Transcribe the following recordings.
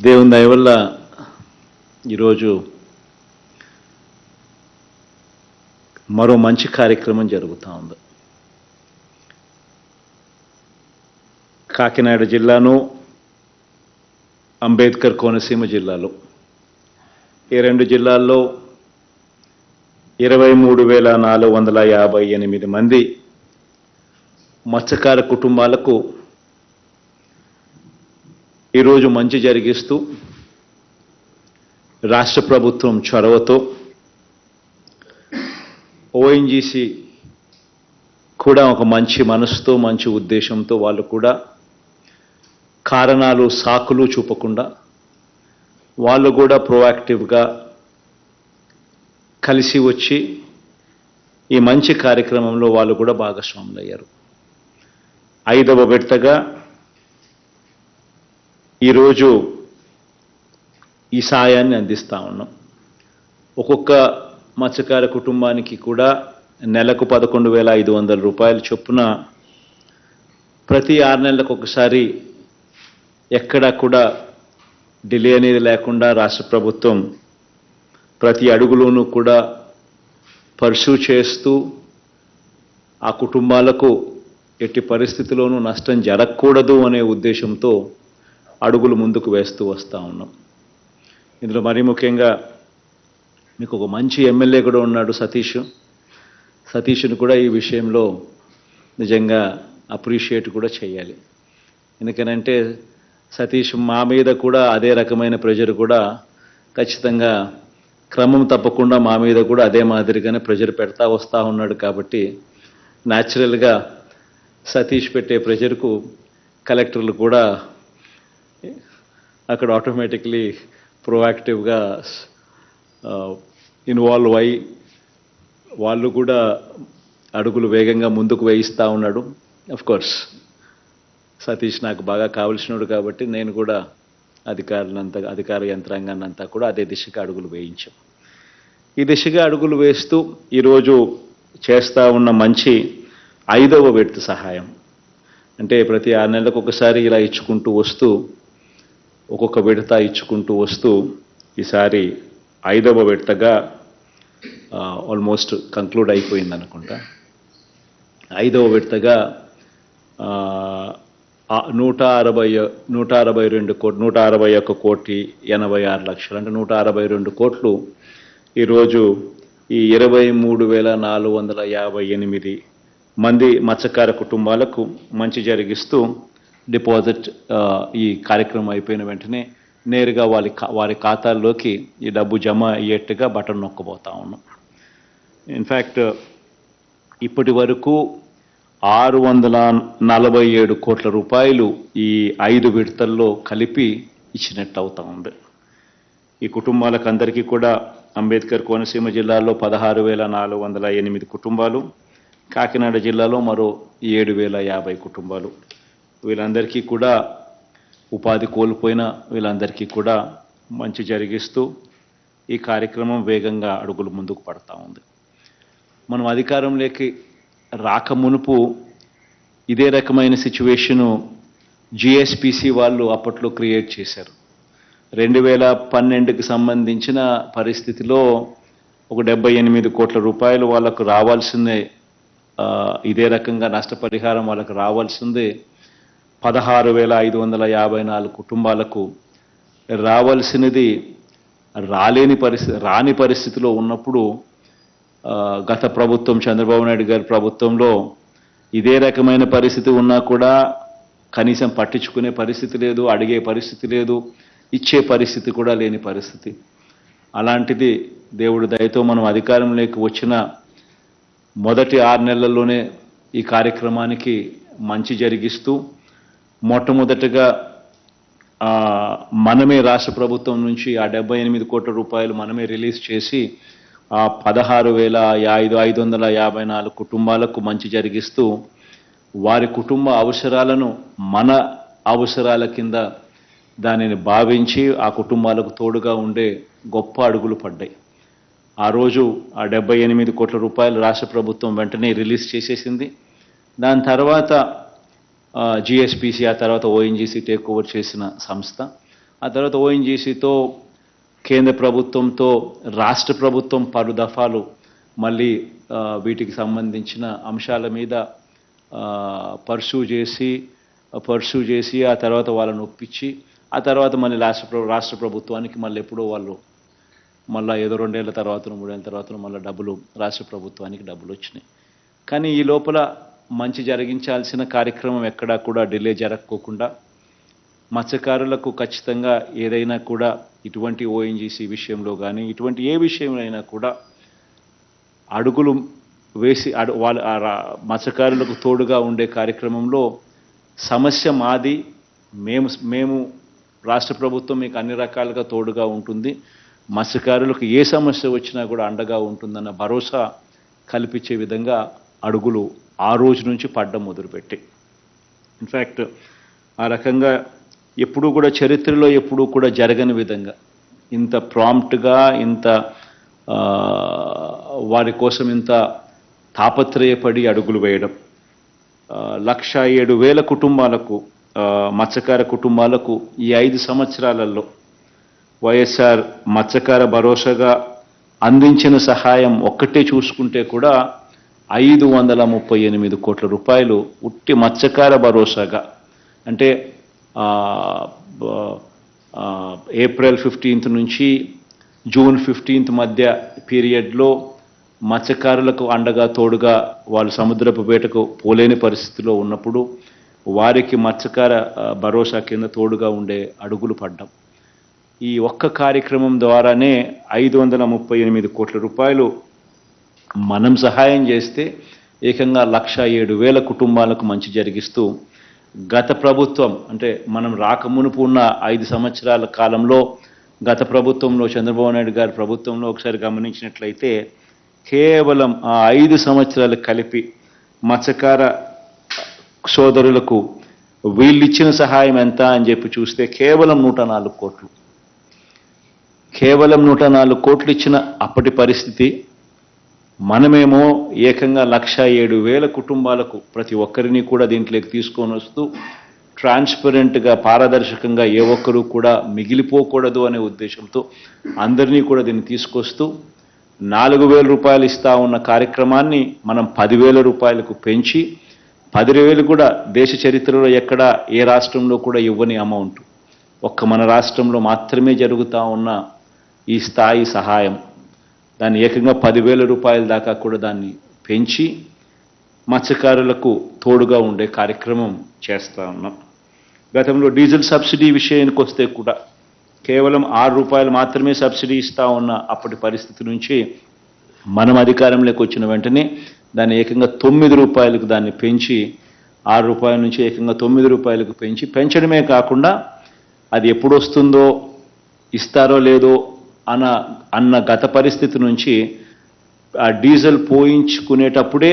దేవుని దయ వల్ల ఈరోజు మరో మంచి కార్యక్రమం జరుగుతూ ఉంది. కాకినాడ జిల్లాను అంబేద్కర్ కోనసీమ జిల్లాలో ఈ రెండు జిల్లాల్లో 23,458 మంది మత్స్యకార కుటుంబాలకు ఈరోజు మంచి జరిగిస్తూ రాష్ట్ర ప్రభుత్వం చొరవతో ఓఎన్జీసీ కూడా ఒక మంచి మనసుతో మంచి ఉద్దేశంతో వాళ్ళు కూడా కారణాలు సాకులు చూపకుండా వాళ్ళు కూడా ప్రోయాక్టివ్గా కలిసి వచ్చి ఈ మంచి కార్యక్రమంలో వాళ్ళు కూడా భాగస్వాములు అయ్యారు. 5వ విడతగా ఈరోజు ఈ సాయాన్ని అందిస్తూ ఉన్నాం. ఒక్కొక్క మత్స్యకార కుటుంబానికి కూడా నెలకు 11,500 రూపాయల చొప్పున ప్రతి 6 నెలలకు ఒకసారి ఎక్కడా కూడా డిలే అనేది లేకుండా రాష్ట్ర ప్రభుత్వం ప్రతి అడుగులోనూ కూడా పర్సూ చేస్తూ ఆ కుటుంబాలకు ఎట్టి పరిస్థితిలోనూ నష్టం జరగకూడదు అనే ఉద్దేశంతో అడుగులు ముందుకు వేస్తూ వస్తూ ఉన్నాం. ఇందులో మరీ ముఖ్యంగా మీకు ఒక మంచి ఎమ్మెల్యే కూడా ఉన్నాడు, సతీష్ను కూడా ఈ విషయంలో నిజంగా అప్రిషియేట్ కూడా చేయాలి. ఎందుకనంటే సతీష్ మా మీద కూడా అదే రకమైన ప్రెజర్ కూడా ఖచ్చితంగా క్రమం తప్పకుండా మా మీద కూడా అదే మాదిరిగానే ప్రెజర్ పెడతా వస్తూ ఉన్నాడు. కాబట్టి న్యాచురల్గా సతీష్ పెట్టే ప్రెజర్కు కలెక్టర్లు కూడా అక్కడ ఆటోమేటిక్లీ ప్రోయాక్టివ్గా ఇన్వాల్వ్ అయ్యి వాళ్ళు కూడా అడుగులు వేగంగా ముందుకు వేయిస్తూ ఉన్నాడు. కోర్స్ సతీష్ నాకు బాగా కావలసినాడు కాబట్టి నేను కూడా అధికార యంత్రాంగాన్ని అంతా కూడా అదే దిశగా అడుగులు వేయించాం. ఈ దిశగా అడుగులు వేస్తూ ఈరోజు చేస్తూ ఉన్న మంచి 5వ విడత సహాయం అంటే ప్రతి 6 నెలలకు ఒకసారి ఇలా ఇచ్చుకుంటూ వస్తూ ఒక్కొక్క విడత ఇచ్చుకుంటూ వస్తూ ఈసారి 5వ విడతగా ఆల్మోస్ట్ కంక్లూడ్ అయిపోయింది అనుకుంటా. 5వ విడతగా 161,86,00,000 అంటే 162 కోట్లు ఈరోజు ఈ 23,458 మంది మత్స్యకార కుటుంబాలకు మంచి జరిగిస్తూ డిపాజిట్ ఈ కార్యక్రమం అయిపోయిన వెంటనే నేరుగా వారి ఖాతాల్లోకి ఈ డబ్బు జమ అయ్యేట్టుగా బటన్ నొక్కబోతా ఉన్నాం. ఇన్ఫ్యాక్ట్ ఇప్పటి వరకు 647 కోట్ల రూపాయలు ఈ 5 విడతల్లో కలిపి ఇచ్చినట్టు అవుతా ఉంది. ఈ కుటుంబాలకు అందరికీ కూడా అంబేద్కర్ కోనసీమ జిల్లాలో 16,408 కుటుంబాలు, కాకినాడ జిల్లాలో మరో 7,050 కుటుంబాలు, వీళ్ళందరికీ కూడా ఉపాధి కోల్పోయిన వీళ్ళందరికీ కూడా మంచి జరిగిస్తూ ఈ కార్యక్రమం వేగంగా అడుగులు ముందుకు పడతా ఉంది. మనం అధికారంలోకి రాక మునుపు ఇదే రకమైన సిచ్యువేషను జిఎస్పిసి వాళ్ళు అప్పట్లో క్రియేట్ చేశారు. 2012కి సంబంధించిన పరిస్థితిలో ఒక 78 కోట్ల రూపాయలు వాళ్ళకు రావాల్సిందే, ఇదే రకంగా నష్టపరిహారం వాళ్ళకు రావాల్సిందే. 16,554 కుటుంబాలకు రావాల్సినది రాని పరిస్థితిలో ఉన్నప్పుడు గత ప్రభుత్వం చంద్రబాబు నాయుడు గారి ప్రభుత్వంలో ఇదే రకమైన పరిస్థితి ఉన్నా కూడా కనీసం పట్టించుకునే పరిస్థితి లేదు, అడిగే పరిస్థితి లేదు, ఇచ్చే పరిస్థితి కూడా లేని పరిస్థితి. అలాంటిది దేవుడి దయతో మనం అధికారంలోకి వచ్చిన మొదటి 6 నెలల్లోనే ఈ కార్యక్రమానికి మంచి జరిగిస్తూ మొట్టమొదటిగా మనమే రాష్ట్ర ప్రభుత్వం నుంచి ఆ 78 కోట్ల రూపాయలు మనమే రిలీజ్ చేసి ఆ 16,554 కుటుంబాలకు మంచి జరిగిస్తూ వారి కుటుంబ అవసరాలను మన అవసరాల కింద దానిని భావించి ఆ కుటుంబాలకు తోడుగా ఉండే గొప్ప అడుగులు పడ్డాయి. ఆ రోజు ఆ 78 కోట్ల రూపాయలు రాష్ట్ర ప్రభుత్వం వెంటనే రిలీజ్ చేసేసింది. దాని తర్వాత జిఎస్పిసి, ఆ తర్వాత ఓఎన్జీసీ టేక్ ఓవర్ చేసిన సంస్థ ఆ తర్వాత ఓఎన్జీసీతో కేంద్ర ప్రభుత్వంతో రాష్ట్ర ప్రభుత్వం పలు దఫాలు మళ్ళీ వీటికి సంబంధించిన అంశాల మీద పర్సూ చేసి ఆ తర్వాత వాళ్ళని ఒప్పించి ఆ తర్వాత మళ్ళీ రాష్ట్ర ప్రభుత్వానికి మళ్ళీ ఎప్పుడో వాళ్ళు మళ్ళీ ఏదో 2 ఏళ్ల తర్వాత 3 ఏళ్ల తర్వాత మళ్ళీ రాష్ట్ర ప్రభుత్వానికి డబ్బులు వచ్చినాయి. కానీ ఈ లోపల మంచి జరిగించాల్సిన కార్యక్రమం ఎక్కడా కూడా డిలే జరగకోకుండా మత్స్యకారులకు ఖచ్చితంగా ఏదైనా కూడా ఇటువంటి ఓఎన్జీసీ విషయంలో కానీ ఇటువంటి ఏ విషయంలో కూడా అడుగులు వేసి వాళ్ళ మత్స్యకారులకు తోడుగా ఉండే కార్యక్రమంలో సమస్య మాది, మేము రాష్ట్ర ప్రభుత్వం మీకు అన్ని రకాలుగా తోడుగా ఉంటుంది, మత్స్యకారులకు ఏ సమస్య వచ్చినా కూడా అండగా ఉంటుందన్న భరోసా కల్పించే విధంగా అడుగులు ఆ రోజు నుంచి పడ్డం మొదలుపెట్టి ఇన్ఫ్యాక్ట్ ఆ రకంగా ఎప్పుడూ కూడా చరిత్రలో ఎప్పుడూ కూడా జరగని విధంగా ఇంత ప్రాంప్ట్గా ఇంత వారి కోసం ఇంత తాపత్రయపడి అడుగులు వేయడం 1,07,000 కుటుంబాలకు మత్స్యకార కుటుంబాలకు ఈ 5 సంవత్సరాలలో వైఎస్ఆర్ మత్స్యకార భరోసాగా అందించిన సహాయం ఒక్కటే చూసుకుంటే కూడా 538 కోట్ల రూపాయలు ఉట్టి మత్స్యకార భరోసాగా అంటే ఏప్రిల్ 15th నుంచి జూన్ 15th మధ్య పీరియడ్లో మత్స్యకారులకు అండగా తోడుగా వాళ్ళు సముద్రపు వేటకు పోలేని పరిస్థితిలో ఉన్నప్పుడు వారికి మత్స్యకార భరోసా కింద తోడుగా ఉండే అడుగులు పడ్డాం. ఈ ఒక్క కార్యక్రమం ద్వారానే 538 కోట్ల రూపాయలు మనం సహాయం చేస్తే ఏకంగా 1,07,000 కుటుంబాలకు మంచి జరిగిస్తూ గత ప్రభుత్వం అంటే మనం రాకమునుపు ఉన్న 5 సంవత్సరాల కాలంలో గత ప్రభుత్వంలో చంద్రబాబు నాయుడు గారి ప్రభుత్వంలో ఒకసారి గమనించినట్లయితే కేవలం ఆ 5 సంవత్సరాలు కలిపి మత్స్యకార సోదరులకు వీళ్ళిచ్చిన సహాయం ఎంత అని చెప్పి చూస్తే కేవలం 104 కోట్లు. కేవలం 104 కోట్లు ఇచ్చిన అప్పటి పరిస్థితి మనమేమో ఏకంగా 1,07,000 కుటుంబాలకు ప్రతి ఒక్కరిని కూడా దీంట్లోకి తీసుకొని వస్తూ ట్రాన్స్పరెంట్గా పారదర్శకంగా ఏ ఒక్కరూ కూడా మిగిలిపోకూడదు అనే ఉద్దేశంతో అందరినీ కూడా దీన్ని తీసుకొస్తూ 4,000 రూపాయలు ఇస్తా ఉన్న కార్యక్రమాన్ని మనం 10,000 రూపాయలకు పెంచి 10,000 కూడా దేశ చరిత్రలో ఎక్కడా ఏ రాష్ట్రంలో కూడా ఇవ్వని అమౌంట్, ఒక్క మన రాష్ట్రంలో మాత్రమే జరుగుతూ ఉన్న ఈ స్థాయి సహాయం దాన్ని ఏకంగా 10,000 రూపాయల దాకా కూడా దాన్ని పెంచి మత్స్యకారులకు తోడుగా ఉండే కార్యక్రమం చేస్తూ ఉన్నాం. గతంలో డీజిల్ సబ్సిడీ విషయానికి వస్తే కూడా కేవలం 6 రూపాయలు మాత్రమే సబ్సిడీ ఇస్తూ ఉన్న అప్పటి పరిస్థితి నుంచి మనం అధికారంలోకి వచ్చిన వెంటనే దాన్ని ఏకంగా 9 రూపాయలకు దాన్ని పెంచి 6 రూపాయల నుంచి ఏకంగా 9 రూపాయలకు పెంచడమే కాకుండా అది ఎప్పుడు వస్తుందో ఇస్తారో లేదో అన్న గత పరిస్థితి నుంచి ఆ డీజిల్ పోయించుకునేటప్పుడే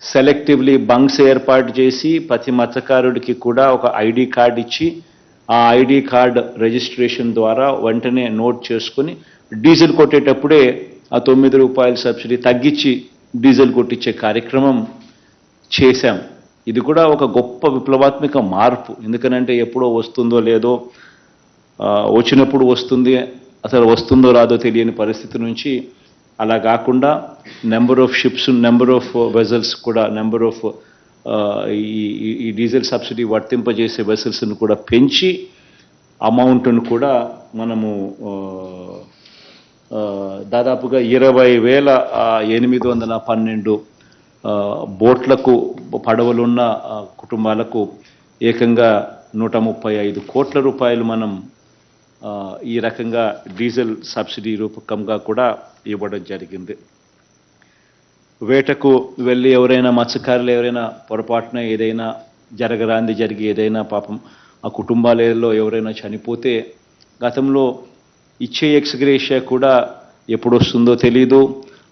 సెలెక్టివ్లీ బంక్స్ ఏర్పాటు చేసి ప్రతి మత్స్యకారుడికి కూడా ఒక ఐడి కార్డు ఇచ్చి ఆ ఐడి కార్డ్ రిజిస్ట్రేషన్ ద్వారా వెంటనే నోట్ చేసుకుని డీజిల్ కొట్టేటప్పుడే ఆ 9 రూపాయల సబ్సిడీ తగ్గించి డీజిల్ కొట్టించే కార్యక్రమం చేశాం. ఇది కూడా ఒక గొప్ప విప్లవాత్మక మార్పు. ఎందుకనంటే ఎప్పుడో వస్తుందో లేదో, వచ్చినప్పుడు వస్తుంది, అసలు వస్తుందో రాదో తెలియని పరిస్థితి నుంచి అలా కాకుండా number of ships, number of vessels కూడా, నెంబర్ ఆఫ్ ఈ డీజిల్ సబ్సిడీ వర్తింపజేసే వెసల్స్ను కూడా పెంచి అమౌంట్ను కూడా మనము దాదాపుగా 20,812 బోట్లకు పడవలున్న కుటుంబాలకు ఏకంగా 135 కోట్ల రూపాయలు మనం ఈ రకంగా డీజిల్ సబ్సిడీ రూపకంగా కూడా ఇవ్వడం జరిగింది. వేటకు వెళ్ళి ఎవరైనా మత్స్యకారులు ఎవరైనా పొరపాటున ఏదైనా జరిగి ఏదైనా పాపం ఆ కుటుంబాలలో ఎవరైనా చనిపోతే గతంలో ఇచ్చే ఎక్స్గ్రేషియా కూడా ఎప్పుడు వస్తుందో తెలీదు,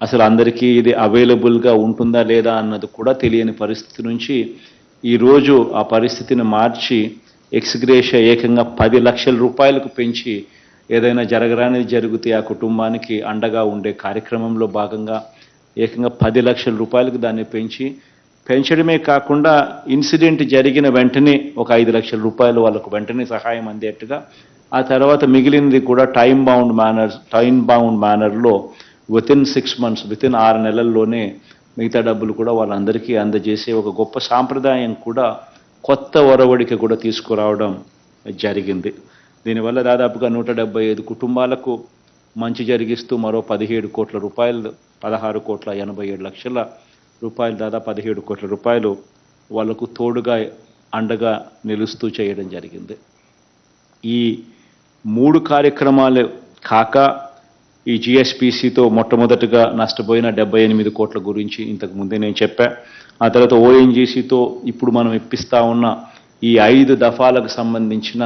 అసలు అందరికీ ఇది అవైలబుల్గా ఉంటుందా లేదా అన్నది కూడా తెలియని పరిస్థితి నుంచి ఈరోజు ఆ పరిస్థితిని మార్చి ఎక్స్గ్రేషియా ఏకంగా 10 లక్షల రూపాయలకు పెంచి ఏదైనా జరగరానిది జరిగితే ఆ కుటుంబానికి అండగా ఉండే కార్యక్రమంలో భాగంగా ఏకంగా 10 లక్షల రూపాయలకు దాన్ని పెంచి పెంచడమే కాకుండా ఇన్సిడెంట్ జరిగిన వెంటనే ఒక 5 లక్షల రూపాయలు వాళ్ళకు వెంటనే సహాయం అందేట్టుగా, ఆ తర్వాత మిగిలినది కూడా టైం బౌండ్ మేనర్లో వితిన్ 6 months, వితిన్ 6 నెలల్లోనే మిగతా డబ్బులు కూడా వాళ్ళందరికీ అందజేసే ఒక గొప్ప సాంప్రదాయం కూడా కొత్త ఒరవడికి కూడా తీసుకురావడం జరిగింది. దీనివల్ల దాదాపుగా 175 కుటుంబాలకు మంచి జరిగిస్తూ మరో 17 కోట్ల రూపాయలు, 16,87,00,000 రూపాయలు, దాదాపు 17 కోట్ల రూపాయలు వాళ్లకు తోడుగా అండగా నిలుస్తూ చేయడం జరిగింది. ఈ 3 కార్యక్రమాలు కాక ఈ జిఎస్పిసితో మొట్టమొదటిగా నష్టపోయిన 78 కోట్ల గురించి ఇంతకు ముందే నేను చెప్పా. ఆ తర్వాత ఓఎన్జీసీతో ఇప్పుడు మనం ఇప్పిస్తా ఉన్న ఈ 5 దఫాలకు సంబంధించిన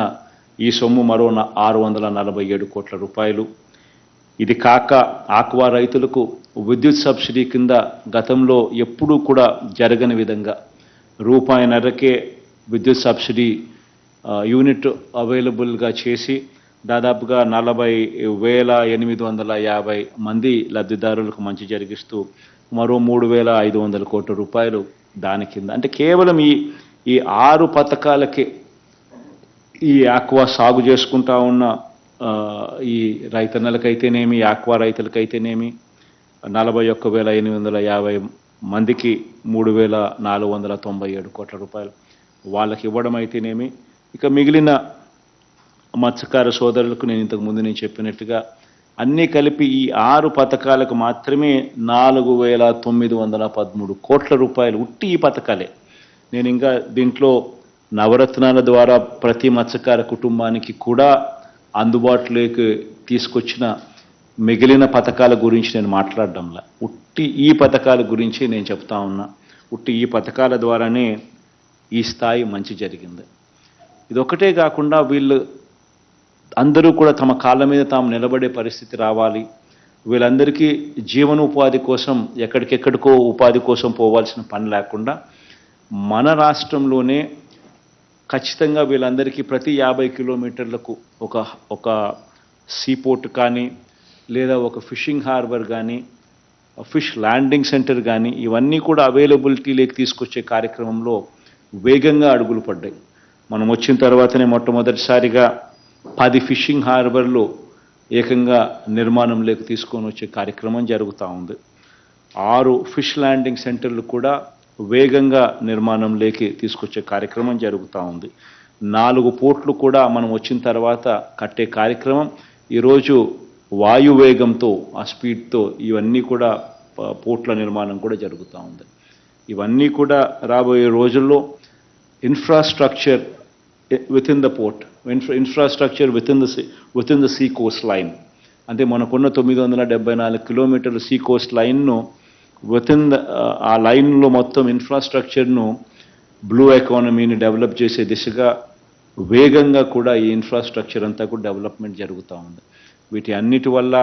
ఈ సొమ్ము మరో 647 కోట్ల రూపాయలు. ఇది కాక ఆక్వా రైతులకు విద్యుత్ సబ్సిడీ కింద గతంలో ఎప్పుడూ కూడా జరగని విధంగా ₹1.5కే విద్యుత్ సబ్సిడీ యూనిట్ అవైలబుల్గా చేసి దాదాపుగా 40,850 మంది లబ్ధిదారులకు మంచి జరిగిస్తూ మరో 3,500 కోట్ల రూపాయలు దాని కింద. అంటే కేవలం ఈ 6 పథకాలకే ఈ ఆక్వా సాగు చేసుకుంటా ఉన్న ఈ రైతన్నలకైతేనేమి, ఆక్వా రైతులకైతేనేమి 41,850 మందికి 3,497 కోట్ల రూపాయలు వాళ్ళకి ఇవ్వడం అయితేనేమి, ఇక మిగిలిన మత్స్యకార సోదరులకు నేను ఇంతకు ముందు నేను చెప్పినట్టుగా అన్నీ కలిపి ఈ 6 పథకాలకు మాత్రమే 4,913 కోట్ల రూపాయలు ఉట్టి ఈ పథకాలే. నేను ఇంకా దీంట్లో నవరత్నాల ద్వారా ప్రతి మత్స్యకార కుటుంబానికి కూడా అందుబాటులోకి తీసుకొచ్చిన మిగిలిన పథకాల గురించి నేను మాట్లాడడంలా, ఉట్టి ఈ పథకాల గురించి నేను చెప్తా ఉన్నా. ఉట్టి ఈ పథకాల ద్వారానే ఈ స్థాయి మంచి జరిగింది. ఇదొక్కటే కాకుండా వీళ్ళు అందరూ కూడా తమ కాళ్ళ మీద తాము నిలబడే పరిస్థితి రావాలి. వీళ్ళందరికీ జీవనోపాధి కోసం ఎక్కడికెక్కడికో ఉపాధి కోసం పోవాల్సిన పని లేకుండా మన రాష్ట్రంలోనే ఖచ్చితంగా వీళ్ళందరికీ ప్రతి 50 కిలోమీటర్లకు ఒక సీపోర్ట్ కానీ, లేదా ఒక ఫిషింగ్ హార్బర్ కానీ, ఫిష్ ల్యాండింగ్ సెంటర్ కానీ, ఇవన్నీ కూడా అవైలబిలిటీలోకి తీసుకొచ్చే కార్యక్రమంలో వేగంగా అడుగులు పడ్డాయి. మనం వచ్చిన తర్వాతనే మొట్టమొదటిసారిగా 10 ఫిషింగ్ హార్బర్లు ఏకంగా నిర్మాణంలోకి తీసుకొని వచ్చే కార్యక్రమం జరుగుతూ ఉంది. 6 ఫిష్ ల్యాండింగ్ సెంటర్లు కూడా వేగంగా నిర్మాణంలోకి తీసుకొచ్చే కార్యక్రమం జరుగుతూ ఉంది. 4 పోర్ట్లు కూడా మనం వచ్చిన తర్వాత కట్టే కార్యక్రమం ఈరోజు వాయువేగంతో, ఆ స్పీడ్తో ఇవన్నీ కూడా పోర్ట్ల నిర్మాణం కూడా జరుగుతూ ఉంది. ఇవన్నీ కూడా రాబోయే రోజుల్లో infrastructure within the port, infrastructure within the sea coast line, అంటే మనకున్న 974 కిలోమీటర్ల సీ కోస్ట్ లైన్ను వితిన్ ఆ లైన్లో మొత్తం ఇన్ఫ్రాస్ట్రక్చర్ను, బ్లూ ఎకానమీని డెవలప్ చేసే దిశగా వేగంగా కూడా ఈ ఇన్ఫ్రాస్ట్రక్చర్ అంతా కూడా డెవలప్మెంట్ జరుగుతూ ఉంది. వీటి అన్నిటి వల్ల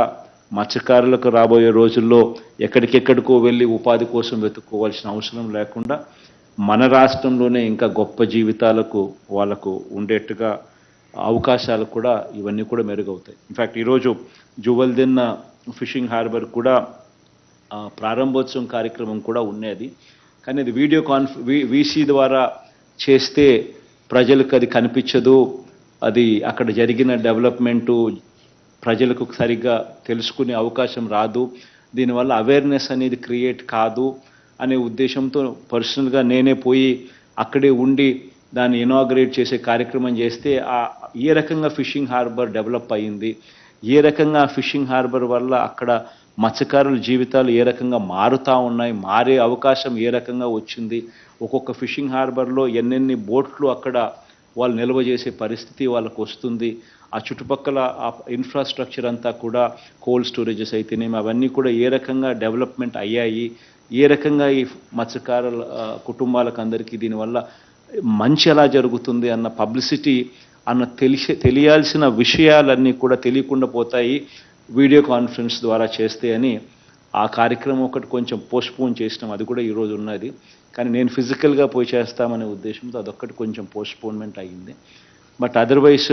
మత్స్యకారులకు రాబోయే రోజుల్లో ఎక్కడికెక్కడికో వెళ్ళి ఉపాధి కోసం వెతుక్కోవాల్సిన అవసరం లేకుండా మన రాష్ట్రంలోనే ఇంకా గొప్ప జీవితాలకు వాళ్ళకు ఉండేట్టుగా అవకాశాలు కూడా ఇవన్నీ కూడా మెరుగవుతాయి. ఇన్ఫ్యాక్ట్ ఈరోజు జువల్దిన్న ఫిషింగ్ హార్బర్ కూడా ప్రారంభోత్సవం కార్యక్రమం కూడా ఉన్నది. కానీ అది వీసీ ద్వారా చేస్తే ప్రజలకు అది కనిపించదు, అది అక్కడ జరిగిన డెవలప్మెంటు ప్రజలకు సరిగ్గా తెలుసుకునే అవకాశం రాదు, దీనివల్ల అవేర్నెస్ అనేది క్రియేట్ కాదు అనే ఉద్దేశంతో పర్సనల్గా నేనే పోయి అక్కడే ఉండి దాన్ని ఇనాగ్రేట్ చేసే కార్యక్రమం చేస్తే ఏ రకంగా ఫిషింగ్ హార్బర్ డెవలప్ అయ్యింది, ఏ రకంగా ఫిషింగ్ హార్బర్ వల్ల అక్కడ మత్స్యకారుల జీవితాలు ఏ రకంగా మారుతూ ఉన్నాయి, మారే అవకాశం ఏ రకంగా వచ్చింది, ఒక్కొక్క ఫిషింగ్ హార్బర్లో ఎన్నెన్ని బోట్లు అక్కడ వాళ్ళు నిల్వ చేసే పరిస్థితి వాళ్ళకు వస్తుంది, ఆ చుట్టుపక్కల ఆ ఇన్ఫ్రాస్ట్రక్చర్ అంతా కూడా కోల్డ్ స్టోరేజెస్ అయితేనేమి అవన్నీ కూడా ఏ రకంగా డెవలప్మెంట్ అయ్యాయి, ఏ రకంగా ఈ మత్స్యకారుల కుటుంబాలకు అందరికీ దీనివల్ల మంచి ఎలా జరుగుతుంది అన్న పబ్లిసిటీ అన్న తెలియాల్సిన విషయాలన్నీ కూడా తెలియకుండా పోతాయి వీడియో కాన్ఫరెన్స్ ద్వారా చేస్తే అని ఆ కార్యక్రమం ఒకటి కొంచెం పోస్ట్పోన్ చేసినాం. అది కూడా ఈరోజు ఉన్నది, కానీ నేను ఫిజికల్గా పోయి చేస్తామనే ఉద్దేశంతో అదొక్కటి కొంచెం పోస్ట్పోన్మెంట్ అయ్యింది. బట్ అదర్వైజ్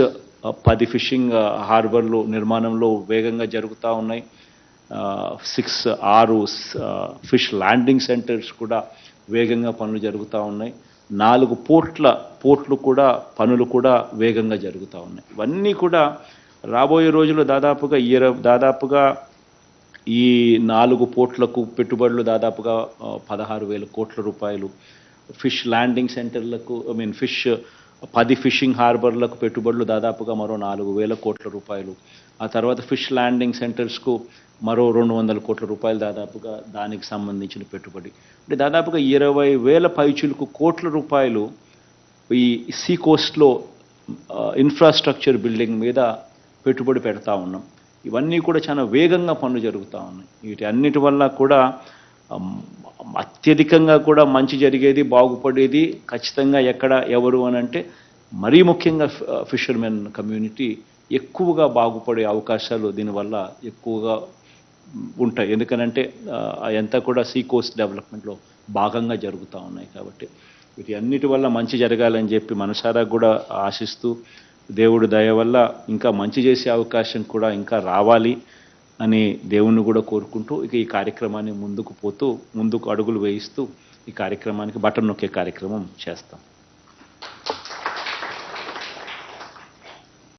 10 ఫిషింగ్ హార్బర్లు నిర్మాణంలో వేగంగా జరుగుతూ ఉన్నాయి. 6 ఫిష్ ల్యాండింగ్ సెంటర్స్ కూడా వేగంగా పనులు జరుగుతూ ఉన్నాయి. 4 పోర్ట్లు కూడా పనులు కూడా వేగంగా జరుగుతూ ఉన్నాయి. ఇవన్నీ కూడా రాబోయే రోజుల్లో దాదాపుగా ఈ 4 పోర్ట్లకు పెట్టుబడులు దాదాపుగా 16,000 కోట్ల రూపాయలు. ఫిష్ ల్యాండింగ్ సెంటర్లకు 10 ఫిషింగ్ హార్బర్లకు పెట్టుబడులు దాదాపుగా మరో 4,000 కోట్ల రూపాయలు. ఆ తర్వాత ఫిష్ ల్యాండింగ్ సెంటర్స్కు మరో 200 కోట్ల రూపాయలు దాదాపుగా దానికి సంబంధించిన పెట్టుబడి. అంటే దాదాపుగా 20,000 పైచిలుకు కోట్ల రూపాయలు ఈ సీ కోస్ట్లో ఇన్ఫ్రాస్ట్రక్చర్ బిల్డింగ్ మీద పెట్టుబడి పెడతా ఉన్నాం. ఇవన్నీ కూడా చాలా వేగంగా పనులు జరుగుతూ ఉన్నాయి. వీటి అన్నిటి వల్ల కూడా అత్యధికంగా కూడా మంచి జరిగేది, బాగుపడేది ఖచ్చితంగా ఎవరు అని అంటే మరీ ముఖ్యంగా ఫిషర్మెన్ కమ్యూనిటీ ఎక్కువగా బాగుపడే అవకాశాలు దీనివల్ల ఎక్కువగా ఉంటాయి. ఎందుకనంటే అంతా కూడా సీ కోస్ట్ డెవలప్మెంట్లో భాగంగా జరుగుతూ ఉన్నాయి. కాబట్టి వీటి అన్నిటి వల్ల మంచి జరగాలని చెప్పి మనసారా కూడా ఆశిస్తూ, దేవుడి దయ వల్ల ఇంకా మంచి చేసే అవకాశం కూడా ఇంకా రావాలి అని దేవుణ్ణి కూడా కోరుకుంటూ ఇక ఈ కార్యక్రమాన్ని ముందుకు అడుగులు వేయిస్తూ ఈ కార్యక్రమానికి బటన్ నొక్కే కార్యక్రమం చేస్తాం.